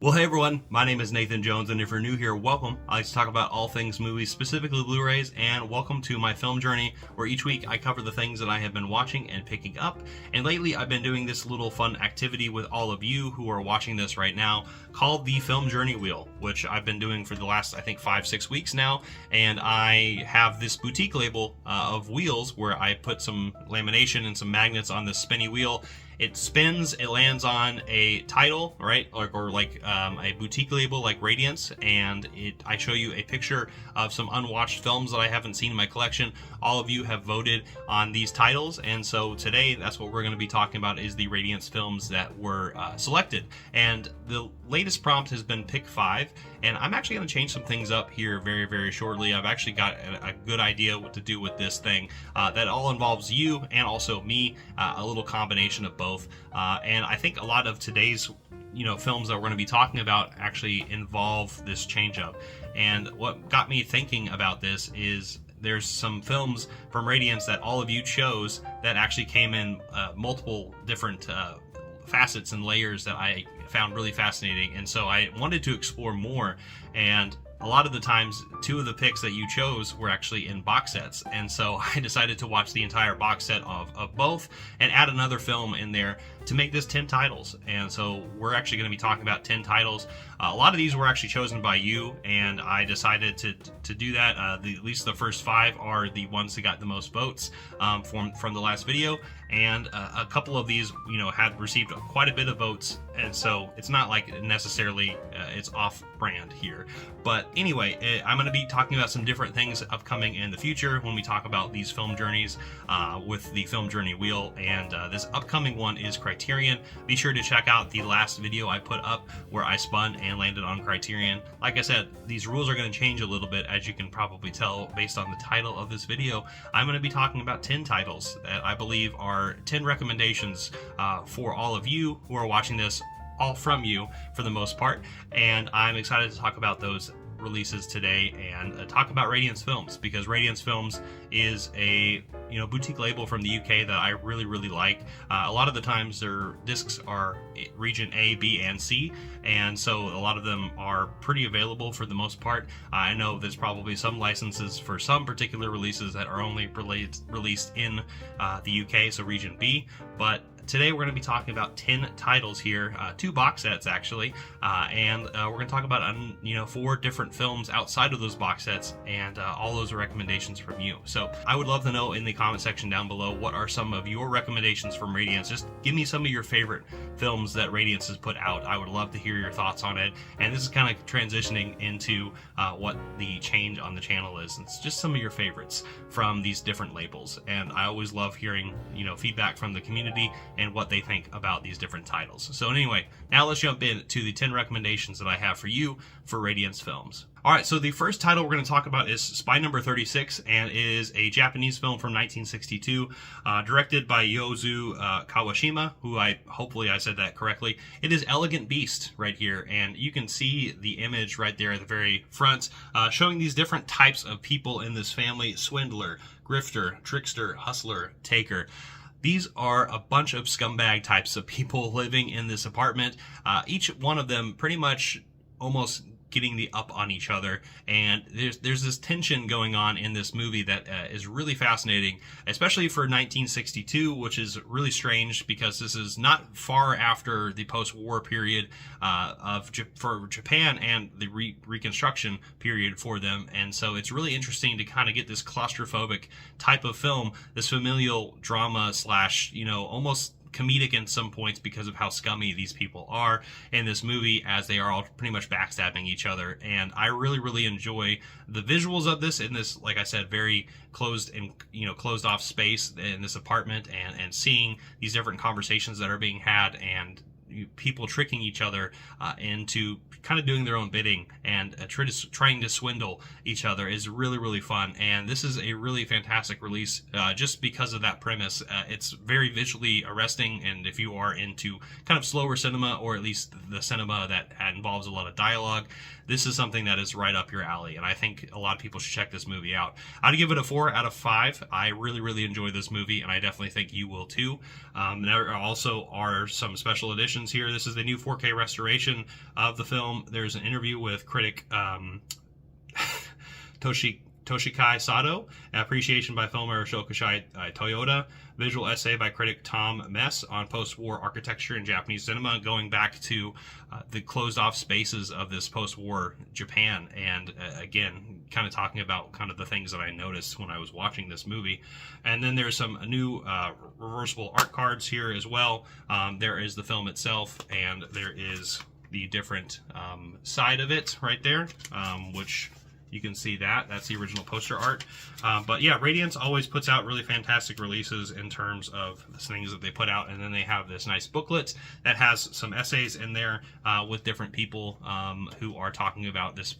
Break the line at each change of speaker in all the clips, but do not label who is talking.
Well, hey everyone, my name is Nathan Jones, and if you're new here, welcome. I like to talk about all things movies, specifically Blu-rays, and welcome to my film journey, where each week I cover the things that I have been watching and picking up. And lately, I've been doing this little fun activity with all of you who are watching this right now, called the Film Journey Wheel, which I've been doing for the last, I think, 5-6 weeks now. And I have this boutique label of wheels where I put some lamination and some magnets on this spinny wheel. It spins, it lands on a title, right, or like a boutique label like Radiance, and I show you a picture of some unwatched films that I haven't seen in my collection. All of you have voted on these titles, and so today that's what we're going to be talking about, is the Radiance films that were selected. And the latest prompt has been pick 5, and I'm actually going to change some things up here very, very shortly. I've actually got a good idea what to do with this thing that all involves you and also me, a little combination of both. And I think a lot of today's films that we're going to be talking about actually involve this change up. And what got me thinking about this is there's some films from Radiance that all of you chose that actually came in multiple different facets and layers that I found really fascinating, and so I wanted to explore more. And a lot of the times, 2 of the picks that you chose were actually in box sets, and so I decided to watch the entire box set of both and add another film in there to make this 10 titles. And so we're actually going to be talking about 10 titles. A lot of these were actually chosen by you, and I decided to do that. At least the first 5 are the ones that got the most votes from the last video, and a couple of these had received quite a bit of votes, and so it's not like necessarily it's off brand here. But anyway, I'm going to be talking about some different things upcoming in the future when we talk about these film journeys with the Film Journey Wheel, and this upcoming one is Criterion. Be sure to check out the last video I put up where I spun and landed on Criterion. Like I said, these rules are going to change a little bit, as you can probably tell based on the title of this video. I'm going to be talking about 10 titles that I believe are 10 recommendations for all of you who are watching this, all from you for the most part, and I'm excited to talk about those releases today and talk about Radiance Films, because Radiance Films is a boutique label from the UK that I really, really like. A lot of the times their discs are region A, B, and C, and so a lot of them are pretty available for the most part. I know there's probably some licenses for some particular releases that are only released in the UK, so region B, but today we're going to be talking about 10 titles here, 2 box sets actually, and we're going to talk about 4 different films outside of those box sets, and all those are recommendations from you. So I would love to know in the comment section down below, what are some of your recommendations from Radiance? Just give me some of your favorite films that Radiance has put out. I would love to hear your thoughts on it, and this is kind of transitioning into what the change on the channel is. It's just some of your favorites from these different labels, and I always love hearing feedback from the community and what they think about these different titles. So anyway, now let's jump into the 10 recommendations that I have for you for Radiance Films. Alright, so the first title we're going to talk about is Spy Number 36, and it is a Japanese film from 1962, directed by Yozu Kawashima, who hopefully I said that correctly. It is Elegant Beast right here, and you can see the image right there at the very front, showing these different types of people in this family: swindler, grifter, trickster, hustler, taker. These are a bunch of scumbag types of people living in this apartment, each one of them pretty much almost getting the up on each other, and there's this tension going on in this movie that is really fascinating, especially for 1962, which is really strange because this is not far after the post-war period for Japan and the reconstruction period for them. And so it's really interesting to kind of get this claustrophobic type of film, this familial drama slash almost comedic in some points because of how scummy these people are in this movie, as they are all pretty much backstabbing each other. And I really, really enjoy the visuals of this in this, like I said, very closed and closed off space in this apartment, and seeing these different conversations that are being had, and people tricking each other into kind of doing their own bidding and trying to swindle each other is really, really fun. And this is a really fantastic release just because of that premise. It's very visually arresting, and if you are into kind of slower cinema, or at least the cinema that involves a lot of dialogue, this is something that is right up your alley, and I think a lot of people should check this movie out. I'd give it a 4 out of 5. I really, really enjoy this movie, and I definitely think you will too. There also are some special editions reactions here. This is the new 4K restoration of the film. There's an interview with critic Toshikai Sato, appreciation by filmmaker Shokashai Toyota, visual essay by critic Tom Mess on post-war architecture in Japanese cinema, going back to the closed-off spaces of this post-war Japan, and again, kind of talking about kind of the things that I noticed when I was watching this movie. And then there's some new reversible art cards here as well. There is the film itself, and there is the different side of it right there, which you can see that's the original poster art. But yeah, Radiance always puts out really fantastic releases in terms of the things that they put out, and then they have this nice booklet that has some essays in there with different people who are talking about this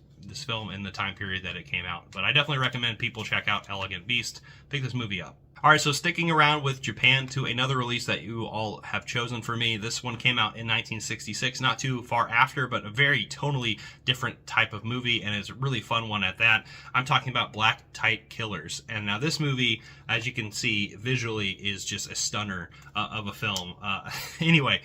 film in the time period that it came out. But I definitely recommend people check out Elegant Beast, pick this movie up. All right, so sticking around with Japan to another release that you all have chosen for me. This one came out in 1966, not too far after, but a very tonally different type of movie, and it's a really fun one at that. I'm talking about Black Tight Killers. And now this movie, as you can see, visually is just a stunner of a film. Anyway,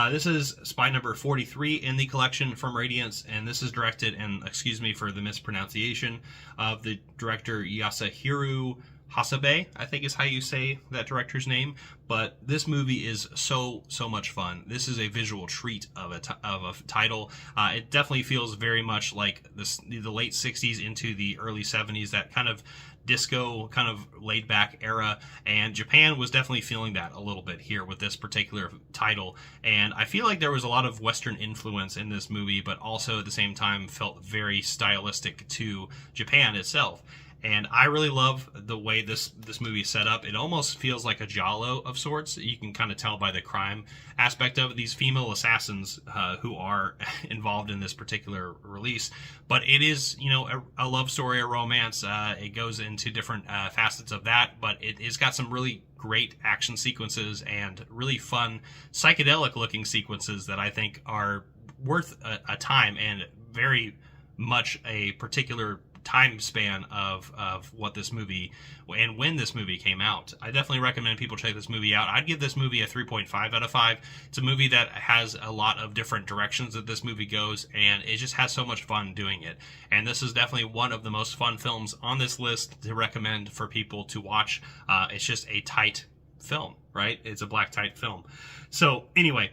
this is spy number 43 in the collection from Radiance, and this is directed, and excuse me for the mispronunciation, of the director Yasuhiro Hasabe, I think is how you say that director's name. But this movie is so much fun. This is a visual treat of a title. It definitely feels very much like the late 60s into the early 70s, that kind of disco, kind of laid back era, and Japan was definitely feeling that a little bit here with this particular title. And I feel like there was a lot of Western influence in this movie, but also at the same time felt very stylistic to Japan itself. And I really love the way this movie is set up. It almost feels like a giallo of sorts. You can kind of tell by the crime aspect of it, these female assassins who are involved in this particular release. But it is, you know, a love story, a romance. It goes into different facets of that, but it's got some really great action sequences and really fun psychedelic looking sequences that I think are worth a time, and very much a particular time span of what this movie and when this movie came out. I definitely recommend people check this movie out. I'd give this movie a 3.5 out of 5. It's a movie that has a lot of different directions that this movie goes, and it just has so much fun doing it. And this is definitely one of the most fun films on this list to recommend for people to watch. It's just a tight film, right? It's a black tight film. So anyway,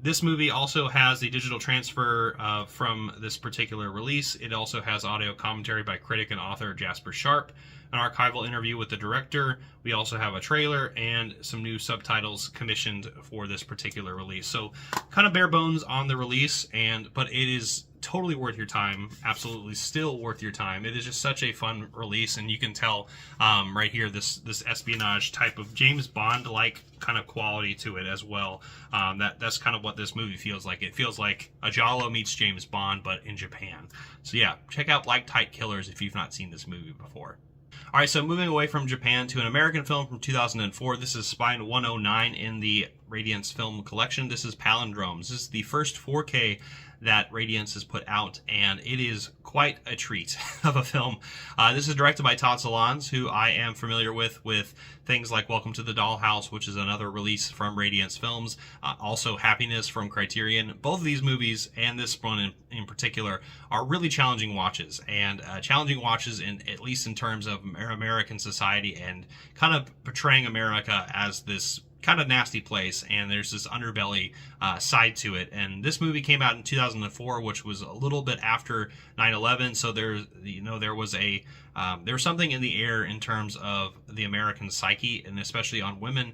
this movie also has the digital transfer from this particular release. It also has audio commentary by critic and author Jasper Sharp, an archival interview with the director. We also have a trailer and some new subtitles commissioned for this particular release. So kind of bare bones on the release, but it is totally worth your time. Absolutely still worth your time. It is just such a fun release, and you can tell right here this espionage type of James Bond like kind of quality to it as well. That's kind of what this movie feels like. It feels like a giallo meets James Bond, but in Japan. So yeah, check out Black Tight Killers if you've not seen this movie before. All right, so moving away from Japan to an American film from 2004. This is Spy 109 in the Radiance Film Collection. This is Palindromes. This is the first 4K that Radiance has put out, and it is quite a treat of a film. This is directed by Todd Solondz, who I am familiar with things like Welcome to the Dollhouse, which is another release from Radiance Films, also Happiness from Criterion. Both of these movies, and this one in particular, are really challenging watches, and challenging watches at least in terms of American society and kind of portraying America as this kind of nasty place, and there's this underbelly side to it. And this movie came out in 2004, which was a little bit after 9/11. So there was something in the air in terms of the American psyche, and especially on women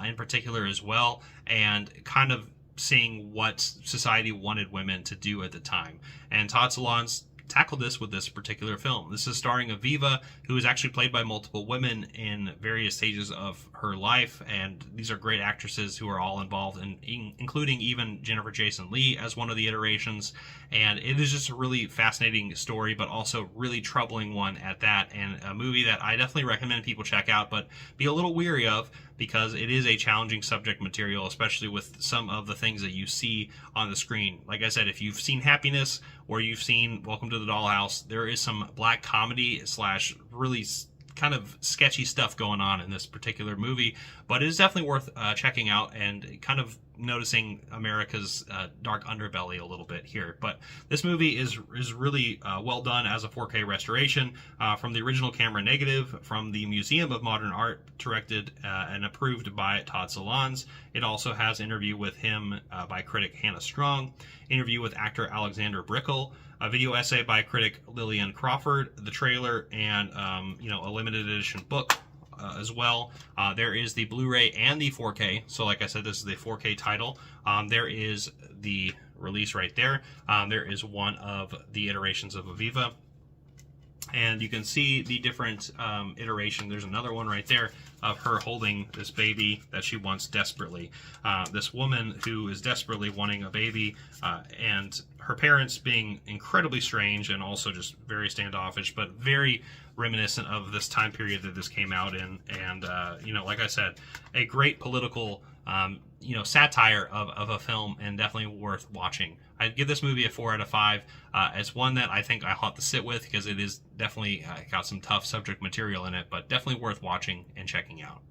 in particular as well, and kind of seeing what society wanted women to do at the time. And Todd Solondz tackled this with this particular film. This is starring Aviva, who is actually played by multiple women in various stages of her life, and these are great actresses who are all involved, including even Jennifer Jason Leigh as one of the iterations. And it is just a really fascinating story, but also really troubling one at that, and a movie that I definitely recommend people check out, but be a little weary of, because it is a challenging subject material, especially with some of the things that you see on the screen. Like I said, if you've seen Happiness or you've seen Welcome to the Dollhouse, there is some black comedy / really kind of sketchy stuff going on in this particular movie, but it is definitely worth checking out, and kind of noticing America's dark underbelly a little bit here. But this movie is really well done as a 4K restoration from the original camera negative from the Museum of Modern Art, directed and approved by Todd Solondz. It also has interview with him by critic Hannah Strong, interview with actor Alexander Brickell, a video essay by critic Lillian Crawford, the trailer, and a limited edition book as well. There is the Blu-ray and the 4K. So like I said, this is the 4K title. There is the release right there. There is one of the iterations of Aviva. And you can see the different iteration. There's another one right there of her holding this baby that she wants desperately. This woman who is desperately wanting a baby, and her parents being incredibly strange and also just very standoffish, but very reminiscent of this time period that this came out in. And, like I said, a great political, satire of a film, and definitely worth watching. I'd give this movie a 4 out of 5. It's one that I think I'll have to sit with because it is definitely got some tough subject material in it, but definitely worth watching and checking out.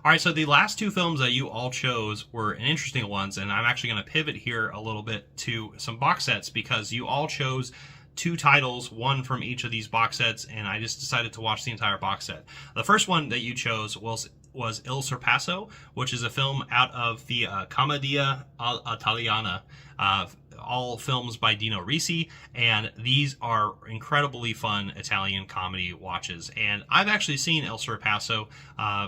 All right, so the last two films that you all chose were interesting ones, and I'm actually going to pivot here a little bit to some box sets because you all chose two titles, one from each of these box sets, and I just decided to watch the entire box set. The first one that you chose was Il Sorpasso, which is a film out of the Commedia Italiana, all films by Dino Risi, and these are incredibly fun Italian comedy watches. And I've actually seen Il Sorpasso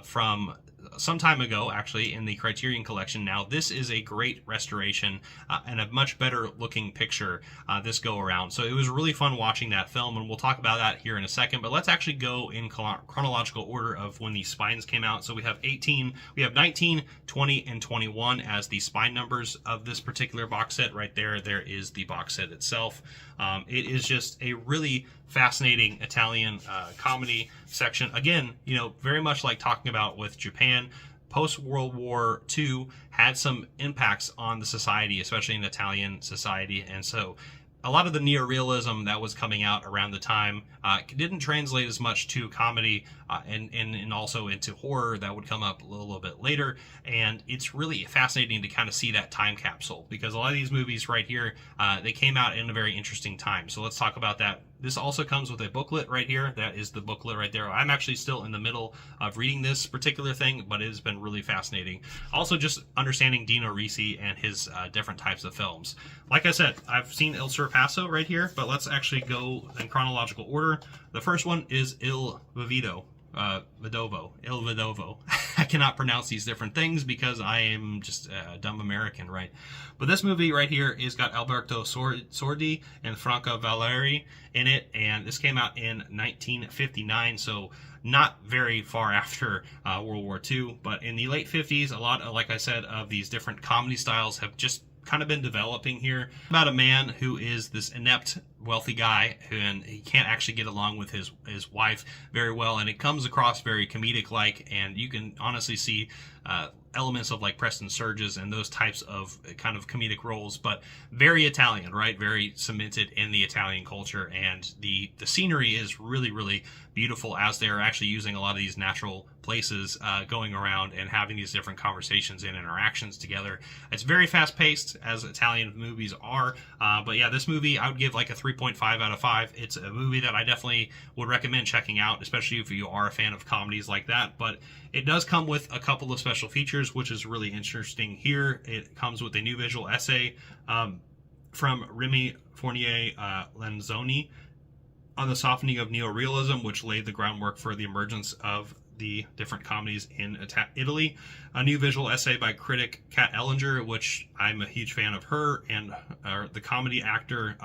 from some time ago, actually, in the Criterion Collection. Now, this is a great restoration and a much better looking picture this go around. So it was really fun watching that film, and we'll talk about that here in a second. But let's actually go in chronological order of when these spines came out. So we have 19, 20, and 21 as the spine numbers of this particular box set. Right there, there is the box set itself. It is just a really fascinating Italian comedy section. Again, very much like talking about with Japan, post-World War II had some impacts on the society, especially in Italian society. And so a lot of the neorealism that was coming out around the time didn't translate as much to comedy and also into horror that would come up a little bit later. And it's really fascinating to kind of see that time capsule because a lot of these movies right here, they came out in a very interesting time. So let's talk about that. This also comes with a booklet right here. That is the booklet right there. I'm actually still in the middle of reading this particular thing, but it has been really fascinating. Also, just understanding Dino Risi and his different types of films. Like I said, I've seen Il Sorpasso right here, but let's actually go in chronological order. The first one is Il Vedovo. Il Vedovo. I cannot pronounce these different things because I am just a dumb American, right? But this movie right here is got Alberto Sordi and Franca Valeri in it, and this came out in 1959, so not very far after World War II. But in the late 50s, a lot of, like I said, of these different comedy styles have just kind of been developing here. About a man who is this inept wealthy guy and he can't actually get along with his wife very well, and it comes across very comedic like, and you can honestly see elements of like Preston Sturges and those types of kind of comedic roles, but very Italian, right? Very cemented in the Italian culture, and the scenery is really, really beautiful as they're actually using a lot of these natural places going around and having these different conversations and interactions together. It's very fast paced, as Italian movies are, but yeah, this movie I would give like a 3.5 out of 5. It's a movie that I definitely would recommend checking out, especially if you are a fan of comedies like that. But it does come with a couple of special features, which is really interesting here. It comes with a new visual essay from Remy Fournier Lanzoni on the softening of neorealism, which laid the groundwork for the emergence of the different comedies in Italy. A new visual essay by critic Kat Ellinger, which I'm a huge fan of her, and the comedy actor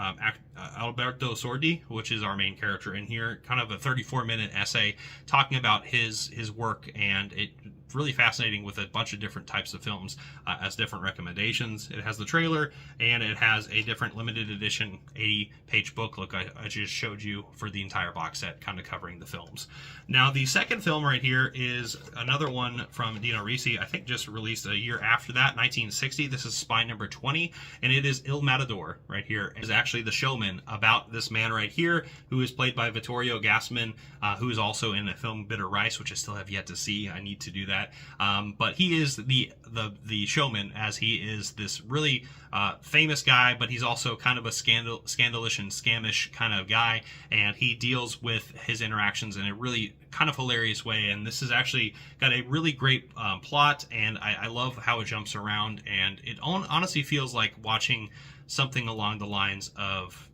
Alberto Sordi, which is our main character in here. Kind of a 34-minute essay talking about his work, and it really fascinating with a bunch of different types of films as different recommendations. It has the trailer, and it has a different limited edition 80-page booklet I just showed you for the entire box set, kind of covering the films. Now, the second film right here is another one from Dino Risi, I think just released a year after that, 1960. This is spine number 20, and it is Il Matador right here. It is actually The Showman, about this man right here, who is played by Vittorio Gassman, who is also in the film Bitter Rice, which I still have yet to see. I need to do that. that. But he is the showman, as he is this really famous guy, but he's also kind of a scandalous and scamish kind of guy, and he deals with his interactions in a really kind of hilarious way. And this has actually got a really great plot, and I love how it jumps around, and it honestly feels like watching something along the lines of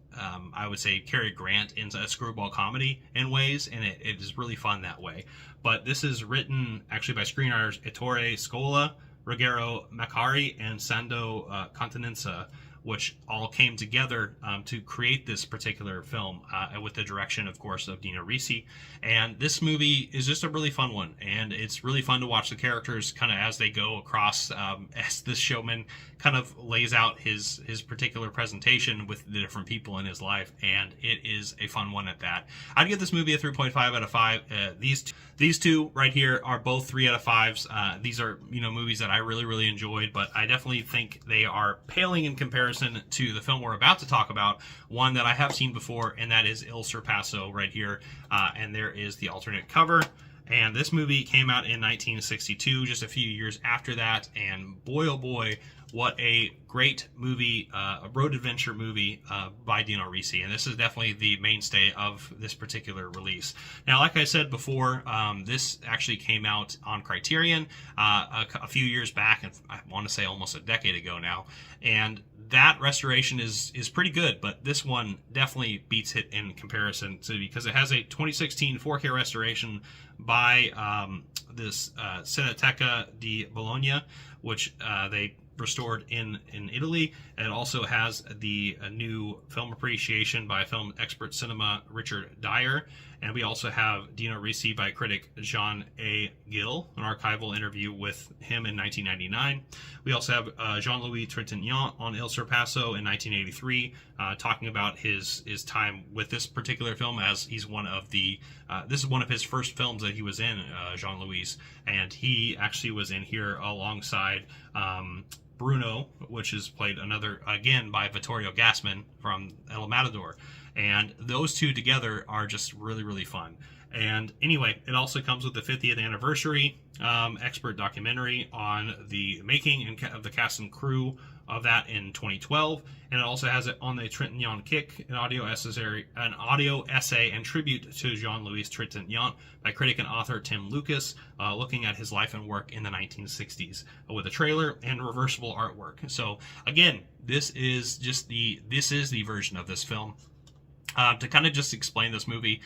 I would say Cary Grant in a screwball comedy in ways, and it is really fun that way. But this is written actually by screenwriters Ettore Scola, Ruggero Macari, and Sando Continenza, which all came together to create this particular film with the direction, of course, of Dino Risi. And this movie is just a really fun one, and it's really fun to watch the characters kind of as they go across, as this showman kind of lays out his particular presentation with the different people in his life, and it is a fun one at that. I'd give this movie a 3.5 out of 5. These two right here are both 3 out of 5s. These are, movies that I really enjoyed, but I definitely think they are paling in comparison to the film we're about to talk about, one that I have seen before, and that is Il Sorpasso right here. And there is the alternate cover. And this movie came out in 1962, just a few years after that, and boy oh boy, what a great movie, a road adventure movie by Dino Risi. And this is definitely the mainstay of this particular release. Now, like I said before, this actually came out on Criterion a few years back, and I want to say almost a decade ago now. And that restoration is pretty good, but this one definitely beats it in comparison to, because it has a 2016 4K restoration by this Cineteca di Bologna, which they restored in Italy. And it also has the new film appreciation by film expert cinema Richard Dyer. And we also have Dino Risi by critic Jean A. Gill, an archival interview with him in 1999. We also have Jean-Louis Trintignant on Il Sorpasso in 1983, talking about his time with this particular film, as he's one of the this is one of his first films that he was in, Jean-Louis, and he actually was in here alongside Bruno, which is played again by Vittorio Gassman from El Matador. And those two together are just really fun. And anyway, it also comes with the 50th anniversary expert documentary on the making of the cast and crew of that in 2012. And it also has it on the Trintignant Kick, an audio essay and tribute to Jean-Louis Trintignant by critic and author Tim Lucas, looking at his life and work in the 1960s with a trailer and reversible artwork. So again, this is the version of this film. To kind of just explain this movie,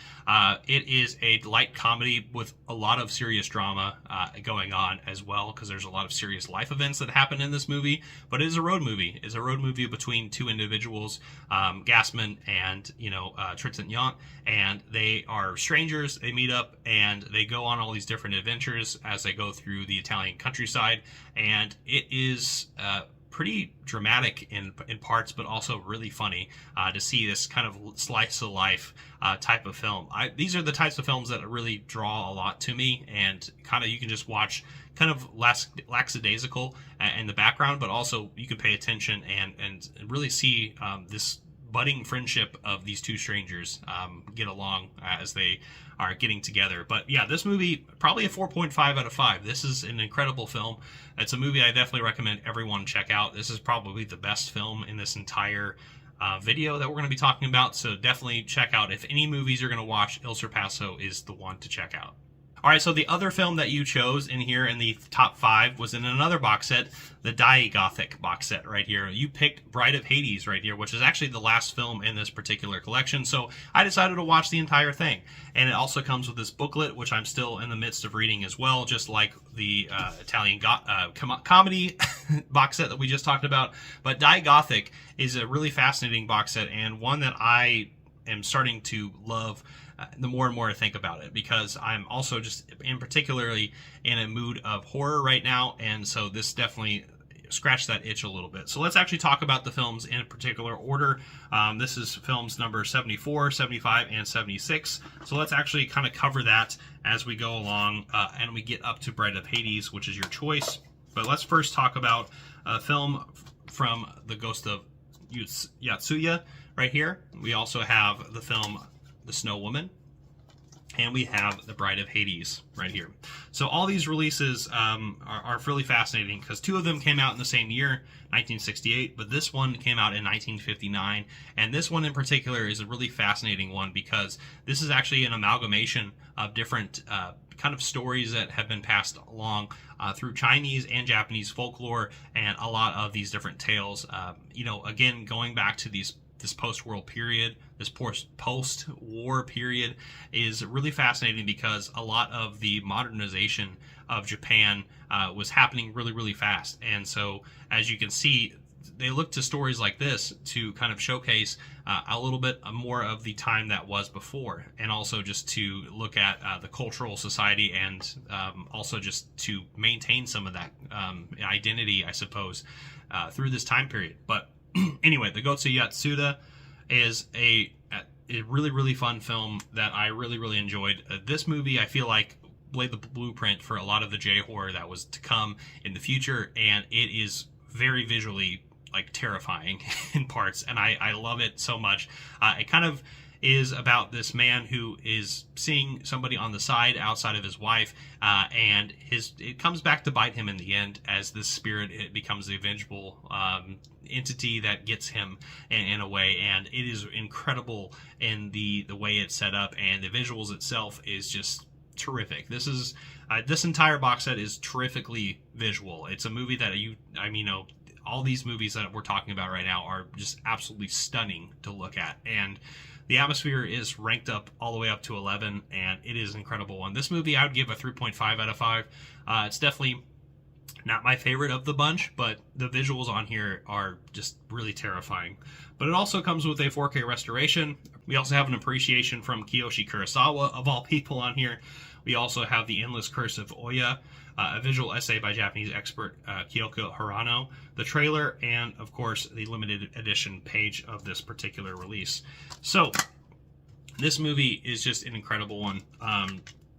it is a light comedy with a lot of serious drama going on as well, because there's a lot of serious life events that happen in this movie. But it is a road movie. It's a road movie between two individuals, Gassman and Trintignant, and they are strangers. They meet up and they go on all these different adventures as they go through the Italian countryside, and it is pretty dramatic in parts, but also really funny to see this kind of slice of life type of film. These are the types of films that really draw a lot to me, and kind of you can just watch kind of lackadaisical in the background, but also you can pay attention and really see this budding friendship of these two strangers get along as they are getting together. But yeah, this movie, probably a 4.5 out of 5. This is an incredible film. It's a movie I definitely recommend everyone check out. This is probably the best film in this entire video that we're going to be talking about. So definitely check out, if any movies you're going to watch, Il Sorpasso is the one to check out. All right, so the other film that you chose in here in the top 5 was in another box set, the Die Gothic box set right here. You picked Bride of Hades right here, which is actually the last film in this particular collection. So I decided to watch the entire thing. And it also comes with this booklet, which I'm still in the midst of reading as well, just like the Italian comedy box set that we just talked about. But Die Gothic is a really fascinating box set, and one that I am starting to love the more and more I think about it, because I'm also just particularly in a mood of horror right now, and so this definitely scratched that itch a little bit. So let's actually talk about the films in particular order. This is films number 74, 75, and 76. So let's actually kind of cover that as we go along, and we get up to Bride of Hades, which is your choice. But let's first talk about a film from the Ghost of Yotsuya right here. We also have the film The Snow Woman. and we have The Bride of Hades right here. So all these releases are really fascinating because two of them came out in the same year, 1968, but this one came out in 1959. And this one in particular is a really fascinating one because this is actually an amalgamation of different kind of stories that have been passed along through Chinese and Japanese folklore and a lot of these different tales. Again, going back to this post-war period, this post-war period is really fascinating because a lot of the modernization of Japan was happening really, really fast. And so, as you can see, they look to stories like this to kind of showcase a little bit more of the time that was before, and also just to look at the cultural society and also just to maintain some of that identity, I suppose, through this time period. But anyway, the Gotsu Yatsuda is a really, really fun film that I really, really enjoyed. This movie, I feel like, laid the blueprint for a lot of the J-horror that was to come in the future, and it is very visually terrifying in parts, and I love it so much. It kind of is about this man who is seeing somebody on the side outside of his wife, and it comes back to bite him in the end as this spirit, it becomes the vengeful entity that gets him in a way, and it is incredible in the way it's set up, and the visuals itself is just terrific. This entire box set is terrifically visual. It's a movie that all these movies that we're talking about right now are just absolutely stunning to look at, and the atmosphere is ranked up all the way up to 11, and it is an incredible one. This movie I would give a 3.5 out of 5. It's definitely not my favorite of the bunch, but the visuals on here are just really terrifying. But it also comes with a 4K restoration. We also have an appreciation from Kiyoshi Kurosawa, of all people, on here. We also have The Endless Curse of Oya, a visual essay by Japanese expert Kyoko Hirano, the trailer, and of course the limited edition page of this particular release. So this movie is just an incredible one.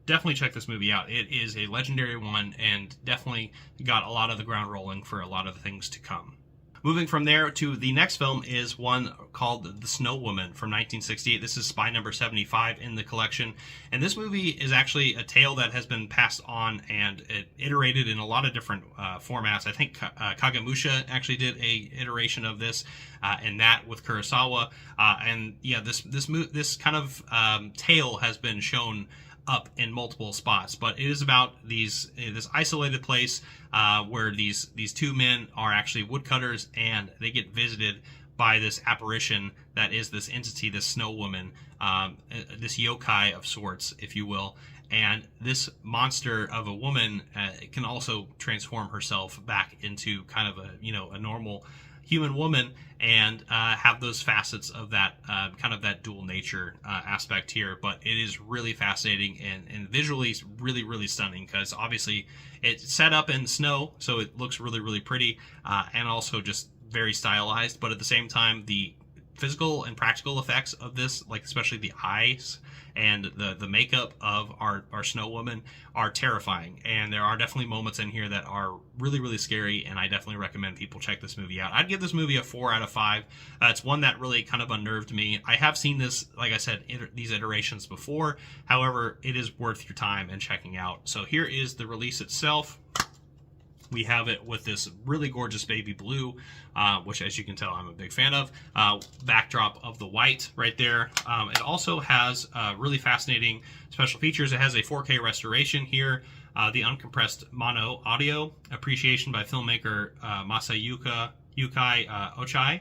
Definitely check this movie out. It is a legendary one and definitely got a lot of the ground rolling for a lot of the things to come. Moving from there to the next film is one called The Snow Woman from 1968. This is spy number 75 in the collection. And this movie is actually a tale that has been passed on and iterated in a lot of different formats. I think Kagemusha actually did a iteration of this, and that with Kurosawa. This kind of tale has been shown up in multiple spots, but it is about this isolated place where these two men are actually woodcutters, and they get visited by this apparition that is this entity, this snow woman, this yokai of sorts, if you will. And this monster of a woman can also transform herself back into kind of a normal human woman, and have those facets of that kind of that dual nature aspect here. But it is really fascinating and visually really, really stunning, because obviously it's set up in snow, so it looks really, really pretty, and also just very stylized. But at the same time, the physical and practical effects of this, like especially the eyes and the makeup of our snow woman, are terrifying. And there are definitely moments in here that are really, really scary, and I definitely recommend people check this movie out. I'd give this movie a 4 out of 5. It's one that really kind of unnerved me. I have seen this, like I said, these iterations before. However, it is worth your time and checking out. So here is the release itself. We have it with this really gorgeous baby blue, which, as you can tell, I'm a big fan of. Backdrop of the white right there. It also has really fascinating special features. It has a 4K restoration here, the uncompressed mono audio, appreciation by filmmaker Masayuki Ochai,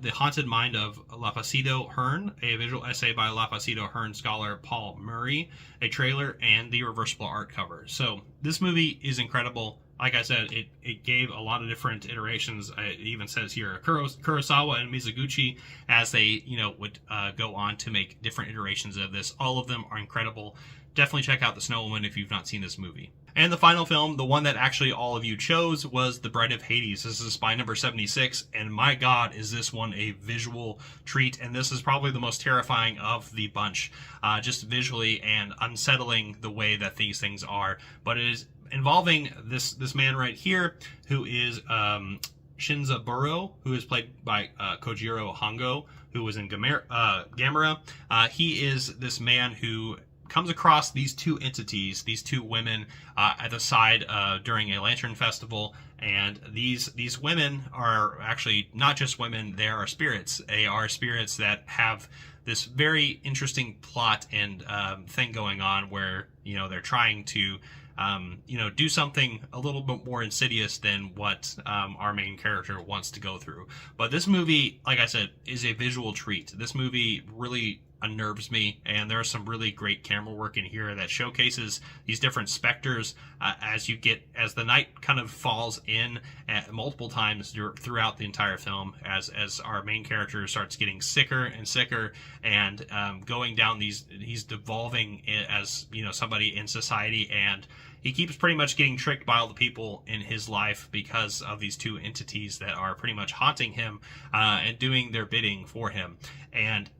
The Haunted Mind of Laplacido Hearn, a visual essay by Laplacido Hearn scholar Paul Murray, a trailer, and the reversible art cover. So this movie is incredible. Like I said, it gave a lot of different iterations. It even says here Kurosawa and Mizoguchi, as they would go on to make different iterations of this. All of them are incredible. Definitely check out The Snow Woman if you've not seen this movie. And the final film, the one that actually all of you chose, was The Bride of Hades. This is spy number 76, and my God, is this one a visual treat. And this is probably the most terrifying of the bunch, just visually and unsettling the way that these things are. But it is involving this man right here, who is Shinzaburo, who is played by Kojiro Hongo, who was in Gamera. He is this man who comes across these two entities, these two women at the side during a lantern festival. And these women are actually not just women, they are spirits. They are spirits that have this very interesting plot and thing going on where, they're trying to do something a little bit more insidious than what our main character wants to go through. But this movie, like I said, is a visual treat. This movie really unnerves me, and there's some really great camera work in here that showcases these different specters as the night kind of falls in at multiple times throughout the entire film, as our main character starts getting sicker and sicker and going down he's devolving as somebody in society, and he keeps pretty much getting tricked by all the people in his life because of these two entities that are pretty much haunting him and doing their bidding for him. And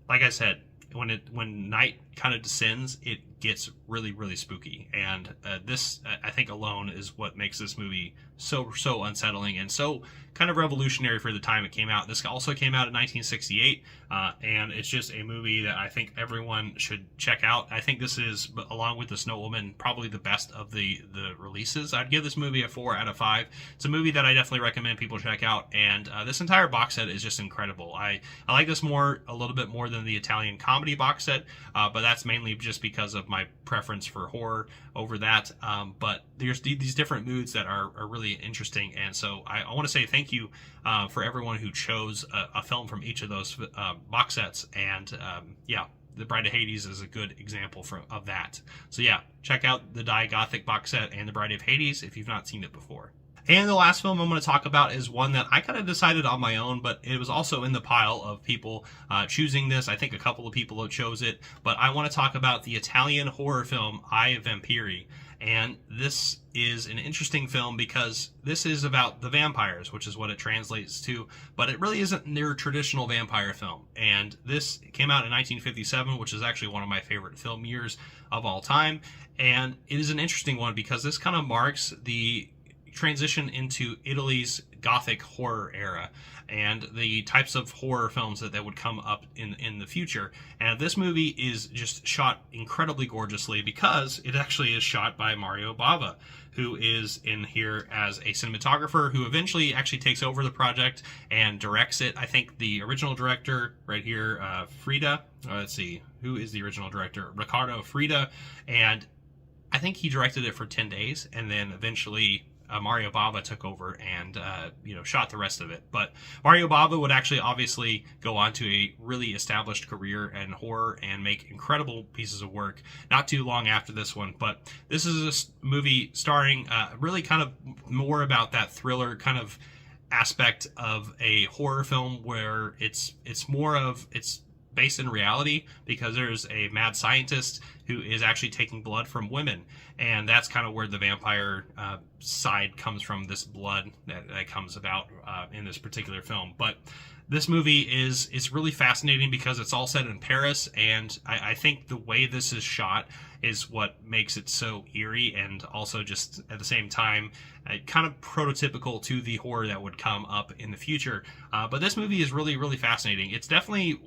like I said, when night kind of descends, it gets really, really spooky. And this, I think, alone is what makes this movie so unsettling and so kind of revolutionary for the time it came out. This also came out in 1968, and it's just a movie that I think everyone should check out. I think this is, along with The Snow Woman, probably the best of the releases. I'd give this movie a 4 out of 5. It's a movie that I definitely recommend people check out, and this entire box set is just incredible. I like this a little bit more than the Italian comedy box set, but that's mainly just because of my preference for horror over that. But there's these different moods that are really interesting, and so I want to say thank you for everyone who chose a film from each of those box sets. And The Bride of Hades is a good example of that. So yeah, check out the Die Gothic box set and The Bride of Hades if you've not seen it before. And the last film I'm going to talk about is one that I kind of decided on my own, but it was also in the pile of people choosing this. I think a couple of people have chose it, but I want to talk about the Italian horror film I Vampiri. And this is an interesting film because this is about the vampires, which is what it translates to, but it really isn't their traditional vampire film. And this came out in 1957, which is actually one of my favorite film years of all time. And it is an interesting one because this kind of marks the transition into Italy's Gothic horror era and the types of horror films that would come up in the future. And this movie is just shot incredibly gorgeously because it actually is shot by Mario Bava, who is in here as a cinematographer who eventually actually takes over the project and directs it. I think the original director right here, Frida, let's see, who is the original director? Riccardo Frida. And I think he directed it for 10 days and then eventually Mario Bava took over and shot the rest of it. But Mario Bava would actually obviously go on to a really established career in horror and make incredible pieces of work not too long after this one. But this is a movie starring really kind of more about that thriller kind of aspect of a horror film where it's based in reality because there's a mad scientist who is actually taking blood from women, and that's kind of where the vampire side comes from, this blood that comes about in this particular film. But this movie is really fascinating because it's all set in Paris, and I think the way this is shot is what makes it so eerie and also just at the same time kind of prototypical to the horror that would come up in the future. But this movie is really, really fascinating. It's definitely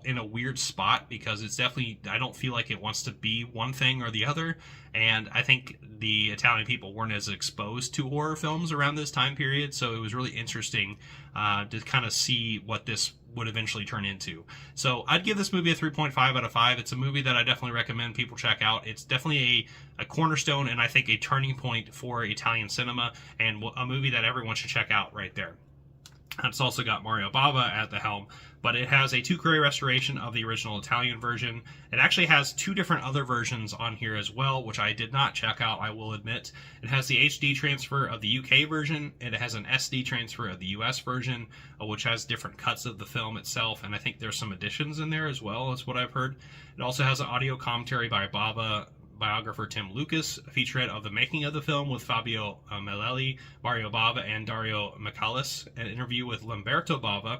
in a weird spot because it's definitely, I don't feel like it wants to be one thing or the other, and I think the Italian people weren't as exposed to horror films around this time period, so it was really interesting to kind of see what this would eventually turn into. So I'd give this movie a 3.5 out of 5. It's a movie that I definitely recommend people check out. It's definitely a cornerstone and I think a turning point for Italian cinema, and a movie that everyone should check out right there. It's also got Mario Bava at the helm, but it has a 2K restoration of the original Italian version. It actually has 2 different other versions on here as well, which I did not check out, I will admit. It has the HD transfer of the UK version, and it has an SD transfer of the US version, which has different cuts of the film itself, and I think there's some additions in there as well, is what I've heard. It also has an audio commentary by Bava biographer Tim Lucas, a featurette of the making of the film with Fabio Melelli, Mario Bava, and Dario Michalis, an interview with Lamberto Bava,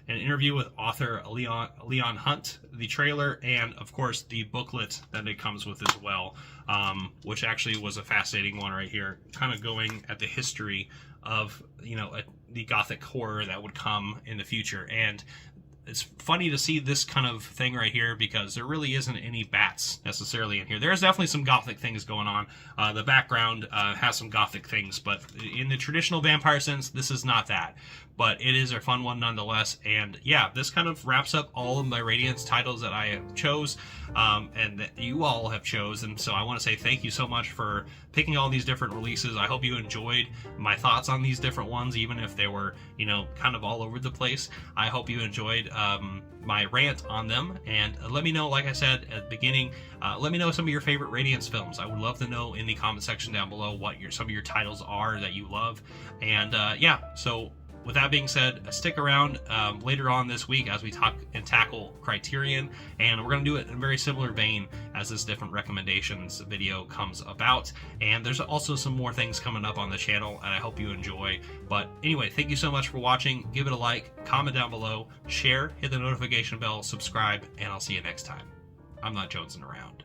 an interview with author Leon Hunt, the trailer, and of course the booklet that it comes with as well, which actually was a fascinating one right here, kind of going at the history of the Gothic horror that would come in the future. And it's funny to see this kind of thing right here because there really isn't any bats necessarily in here. There's definitely some Gothic things going on. The background has some Gothic things, but in the traditional vampire sense, this is not that. But it is a fun one nonetheless. And yeah, this kind of wraps up all of my Radiance titles that I chose and that you all have chosen. So I want to say thank you so much for picking all these different releases. I hope you enjoyed my thoughts on these different ones, even if they were, you know, kind of all over the place. I hope you enjoyed my rant on them, and let me know, like I said at the beginning, let me know some of your favorite Radiance films. I would love to know in the comment section down below what some of your titles are that you love. And yeah, so with that being said, stick around later on this week as we talk and tackle Criterion, and we're going to do it in a very similar vein as this different recommendations video comes about. And there's also some more things coming up on the channel, and I hope you enjoy. But anyway, thank you so much for watching. Give it a like, comment down below, share, hit the notification bell, subscribe, and I'll see you next time. I'm not jonesing around.